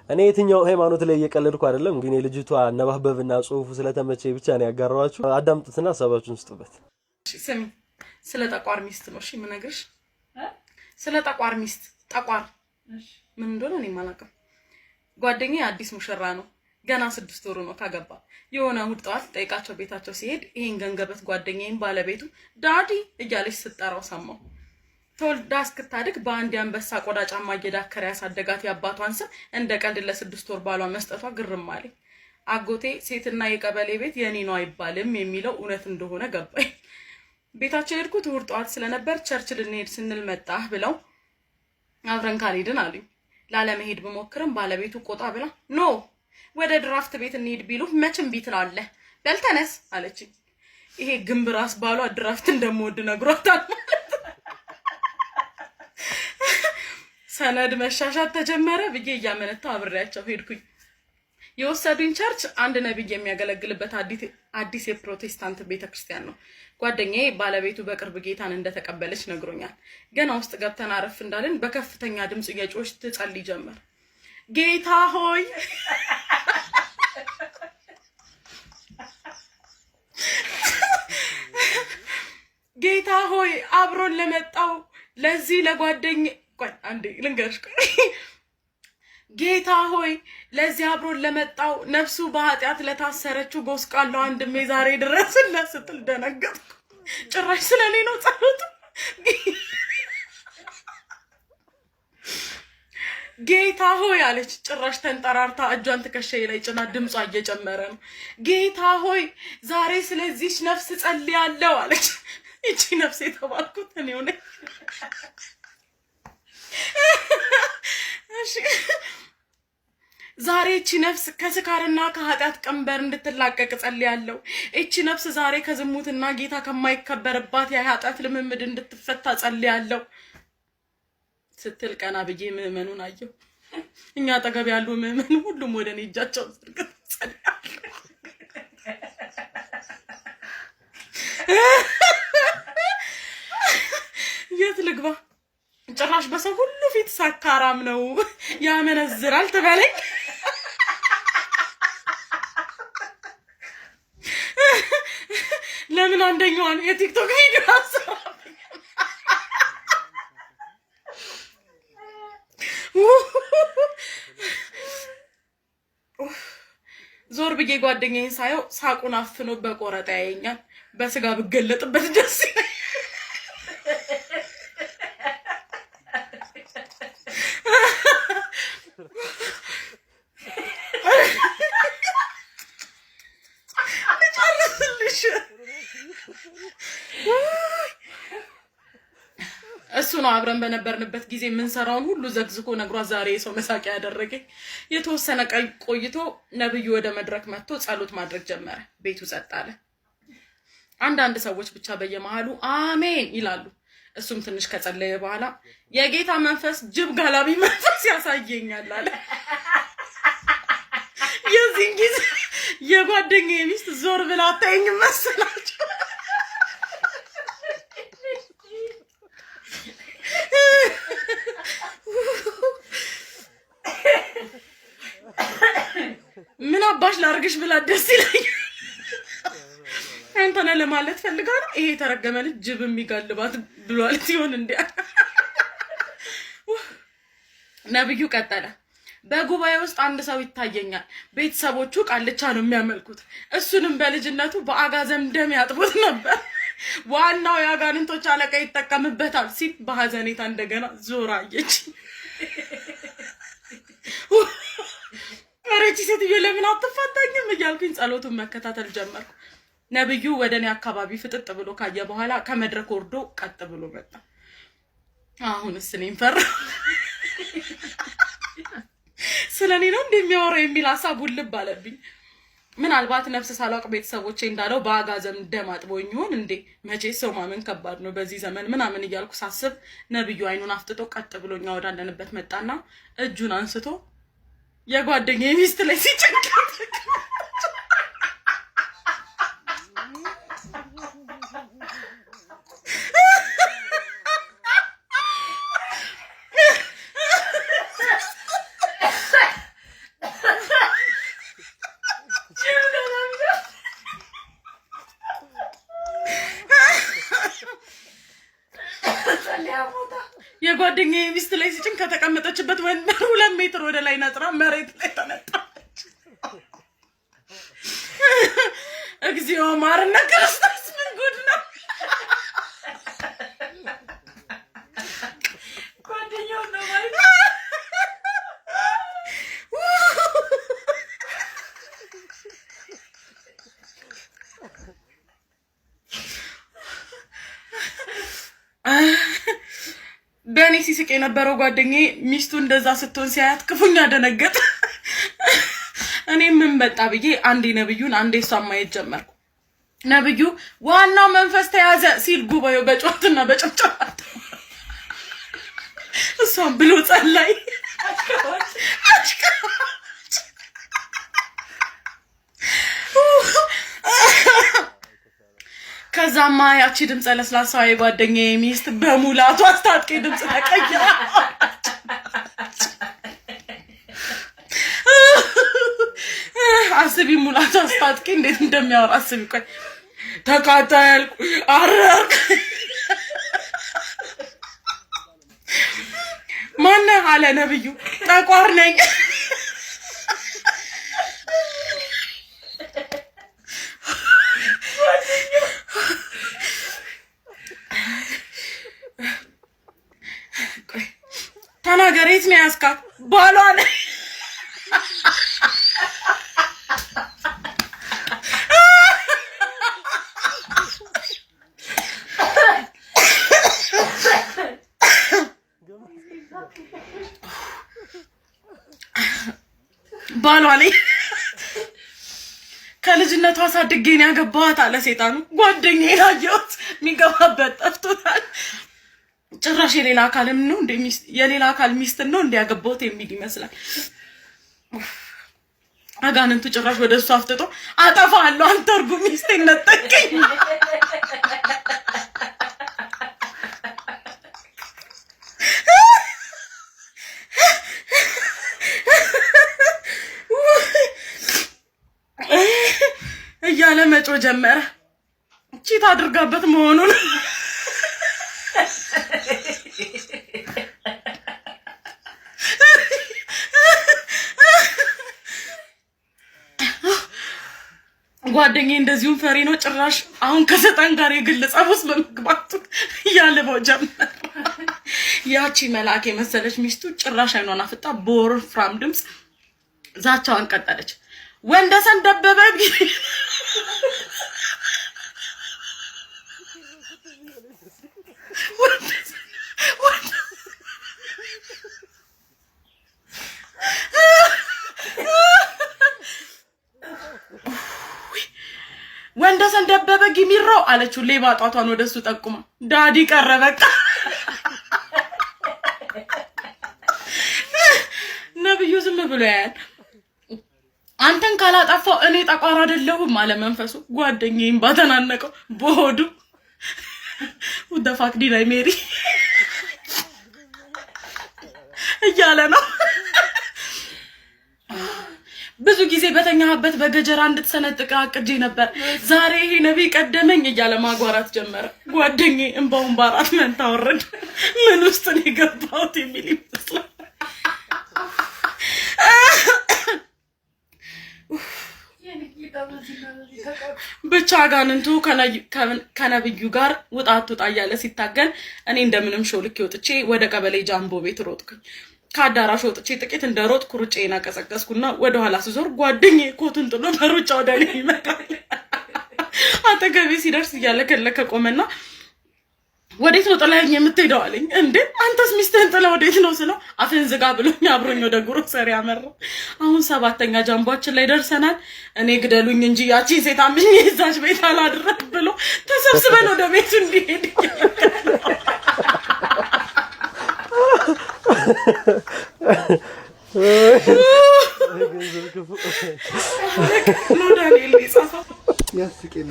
እኔ የትኛው ሃይማኖት ላይ እየቀለድኩ አይደለም፣ ግን የልጅቷ አነባበብና ጽሁፉ ስለተመቸኝ ብቻ ነው ያጋራኋችሁ። አዳምጡትና ሐሳባችሁን ስጡበት። ስሚ፣ ስለ ጠቋር ሚስት ነው እሺ የምነግርሽ። ስለ ጠቋር ሚስት ጠቋር ምን እንደሆነ እኔ አላውቅም። ጓደኛዬ አዲስ ሙሽራ ነው። ገና 6 ወሩ ነው ካገባ። የሆነ እሑድ ጠዋት ጠይቃቸው ቤታቸው ሲሄድ ይሄን ገንገበት ጓደኛዬን ባለቤቱ ዳዲ እያለች ስትጠራው ሰማው። ተወልዳ እስክታድግ በአንድ አንበሳ ቆዳ ጫማ እየዳከረ ያሳደጋት የአባቷን ስም እንደ ቀልድ ለ6 ወር ባሏ መስጠቷ ግርም አለኝ። አጎቴ ሴትና የቀበሌ ቤት የኔ ነው አይባልም የሚለው እውነት እንደሆነ ገባኝ። ቤታቸው የሄድኩት እሑድ ጠዋት ስለነበር ቸርች ልንሄድ ስንል መጣህ ብለው አብረን ካልሄድን አሉኝ። ላለመሄድ ብሞክርም ባለቤቱ ቆጣ ብላ ኖ ወደ ድራፍት ቤት እንሂድ ቢሉ መቼም ቢት ትላለህ በል ተነስ አለችኝ። ይሄ ግንብ ራስ ባሏ ድራፍት እንደምወድ ነግሯታል ማለት። ሰነድ መሻሻት ተጀመረ ብዬ እያመነታው አብሬያቸው ሄድኩኝ። የወሰዱኝ ቸርች አንድ ነብይ የሚያገለግልበት አዲስ የፕሮቴስታንት ቤተክርስቲያን ነው። ጓደኛዬ ባለቤቱ በቅርብ ጌታን እንደተቀበለች ነግሮኛል። ገና ውስጥ ገብተን አረፍ እንዳልን በከፍተኛ ድምጽ እየጮህች ትጸልይ ጀመር። ጌታ ሆይ ጌታ ሆይ አብሮን ለመጣው ለዚህ ለጓደኛ ቆይ አንዴ ልንገርሽ። ጌታ ሆይ ለዚህ አብሮን ለመጣው ነፍሱ በኃጢአት ለታሰረችው ጎስቋላው ወንድሜ ዛሬ ድረስለት ስትል ደነገጥኩ። ጭራሽ ስለኔ ነው ጸሎቱ። ጌታ ሆይ አለች። ጭራሽ ተንጠራርታ እጇን ትከሻዬ ላይ ጭና ድምጿ እየጨመረ ነው። ጌታ ሆይ ዛሬ ስለዚህች ነፍስ ጸልያለሁ አለች። እቺ ነፍስ የተባልኩት እኔው ነኝ። እሺ ዛሬ እቺ ነፍስ ከስካርና ከኃጢአት ቀንበር እንድትላቀቅ ጸልያለሁ። እቺ ነፍስ ዛሬ ከዝሙትና ጌታ ከማይከበርባት የኃጢአት ልምምድ እንድትፈታ ጸልያለሁ ስትል ቀና ብዬ ምዕመኑን አየሁ። እኛ አጠገብ ያሉ ምዕመኑ ሁሉም ወደ እኔ እጃቸውን ዘርግተው ጸልያለሁ። የት ልግባ? ጭራሽ በሰው ሁሉ ፊት ሰካራም ነው ያመነዝራል ትበለኝ። ለምን አንደኛዋን የቲክቶክ ቪዲዮ አሰራ? ዞር ብዬ ጓደኛዬን ሳየው ሳቁን አፍኖ በቆረጣ ያየኛል። በስጋ ብገለጥበት ደስ ይላል። እሱ ነው አብረን በነበርንበት ጊዜ ምን ሰራውን ሁሉ ዘግዝኮ ነግሯ ዛሬ ሰው መሳቂያ ያደረገኝ። የተወሰነ ቀን ቆይቶ ነብዩ ወደ መድረክ መጥቶ ጸሎት ማድረግ ጀመረ። ቤቱ ጸጥ አለ። አንዳንድ ሰዎች ብቻ በየመሃሉ አሜን ይላሉ። እሱም ትንሽ ከጸለየ በኋላ የጌታ መንፈስ ጅብ ጋላቢ መንፈስ ያሳየኛል አለ። የዚህን ጊዜ የጓደኛዬ ሚስት ዞር ብላ አታየኝ መሰላችሁ። ምን አባሽ ላርግሽ ብላ ደስ ይለኛል። አንተና ለማለት ፈልጋ ነው ይሄ ተረገመ ልጅ ጅብ የሚጋልባት ብሏል ሲሆን እንዲያ። ነብዩ ቀጠለ። በጉባኤ ውስጥ አንድ ሰው ይታየኛል። ቤተሰቦቹ ቃልቻ ነው የሚያመልኩት። እሱንም በልጅነቱ በአጋዘም ደም ያጥቦት ነበር። ዋናው የአጋንንቶች አለቃ ይጠቀምበታል ሲል በሐዘኔታ እንደገና ዞራ አየች። አረቺ ሴትዮ ለምን አትፋታኝም እያልኩኝ ጸሎቱን መከታተል ጀመርኩ። ነብዩ ወደኔ አካባቢ ፍጥጥ ብሎ ካየ በኋላ ከመድረክ ወርዶ ቀጥ ብሎ መጣ። አሁንስ እኔን ፈራ። ስለኔ ነው እንደሚያወራው የሚል ሐሳብ ውልብ አለብኝ። ምናልባት ነፍስ ሳላውቅ ቤተሰቦቼ እንዳለው በአጋዘም ደም አጥቦኝ ይሆን እንዴ? መቼ ሰው ማመን ከባድ ነው በዚህ ዘመን ምናምን እያልኩ ሳስብ ነብዩ አይኑን አፍጥጦ ቀጥ ብሎኛ ወዳለንበት መጣና እጁን አንስቶ የጓደኛዬ ሚስት ላይ ሲጨንቃት የጓደኛዬ ሚስት ላይ ሲጭን ከተቀመጠችበት ወንበር 2 ሜትር ወደ ላይ ነጥራ መሬት ላይ ተነጣች። እግዚኦ ማርና ክርስቶስ ምን ጉድ ነው! ጓደኛው ነው ማለት በእኔ ሲስቅ የነበረው ጓደኛዬ ሚስቱ እንደዛ ስትሆን ሲያያት ክፉኛ ደነገጠ። እኔ ምን በጣ ብዬ አንዴ ነብዩን አንዴ እሷን ማየት ጀመርኩ። ነብዩ ዋናው መንፈስ ተያዘ ሲል ጉባኤው በጮትና በጭብጨባ እሷን ብሎ ጸለይ። ከዛማ ያቺ ድምጽ ለስላሳዋ የጓደኛዬ ሚስት በሙላቱ አስታጥቄ ድምጽ ተቀየረ። አስቢ ሙላቱ አስታጥቄ እንዴት እንደሚያወራ አስቢ። ቆይ ተቃጠልኩ አረርኩ ማነህ አለ ነብዩ። ጠቋር ነኝ። ተናገር፣ የት ነው ያስካት? ባሏ ነኝ። ባሏ ነኝ። ከልጅነቷ አሳድጌ ነው ያገባኋት አለ ሰይጣኑ። ጓደኛዬ ያየሁት የሚገባበት ጠፍቶታል። ጭራሽ የሌላ አካልም ነው እንደ ሚስት የሌላ አካል ሚስት ነው እንዲያገባሁት የሚል ይመስላል። አጋንንቱ ጭራሽ ወደ እሱ አፍጥጦ አጠፋለሁ አንተ እርጉም ሚስቴን ነጠቀኝ። እያለ መጮ ጀመረ። ቺት አድርጋበት መሆኑን ጓደኛዬ እንደዚሁም ፈሪ ነው። ጭራሽ አሁን ከሰይጣን ጋር የግል ጸብ ውስጥ በመግባቱ ያለበው ጀመረ። ያቺ መልአክ የመሰለች ሚስቱ ጭራሽ አይኗን አፍጣ በወፍራም ድምጽ ዛቻዋን ቀጠለች። ወንደሰን ደበበ ወንደሰን ደበበ ጊሚሮ አለችው። ሌባ ጣቷን ወደሱ ጠቁማ ዳዲ ቀረበቃ። ነብዩ ዝም ብሎ ያያል። አንተን ካላጠፋው እኔ ጠቋር አይደለሁም አለ መንፈሱ። ጓደኛዬን ባተናነቀው በሆዱ ወደ ፋክዲ ላይ ሜሪ እያለ ነው። ብዙ ጊዜ በተኛህበት በገጀራ እንድትሰነጥቅ አቅጄ ነበር። ዛሬ ይሄ ነብይ ቀደመኝ እያለ ማጓራት ጀመረ። ጓደኛዬ እንባውን ባራት መንታ ወረደ። ምን ውስጥ ነው የገባሁት የሚል ይመስላል። ብቻ አጋንንቱ ከነብዩ ጋር ውጣት ውጣ እያለ ሲታገል እኔ እንደምንም ሾልኬ ወጥቼ ወደ ቀበሌ ጃምቦ ቤት ሮጥኩኝ። ከአዳራሽ ወጥቼ ጥቂት እንደሮጥኩ ሩጬን አቀሰቀስኩና ወደ ኋላ ስዞር ጓደኛዬ ኮቱን ጥሎ በሩጫ ወደ እኔ ይመጣል። አጠገቤ ሲደርስ እያለከለከ ቆመና ወዴት ነው ጥላኝ የምትሄደው አለኝ። እንዴ አንተስ ሚስትህን ጥላ ወዴት ነው ስለው አፍህን ዝጋ ብሎኝ አብሮኝ ወደ ግሮሰሪ አመራ። አሁን 7ኛ ጃምቧችን ላይ ደርሰናል። እኔ ግደሉኝ እንጂ ያቺን ሴት አምኜ እዛች ቤት አላድረም ብሎ ተሰብስበን ወደ ቤቱ እንዲሄድ ነው ዳንኤል ይጻፋ ያስቀየኝ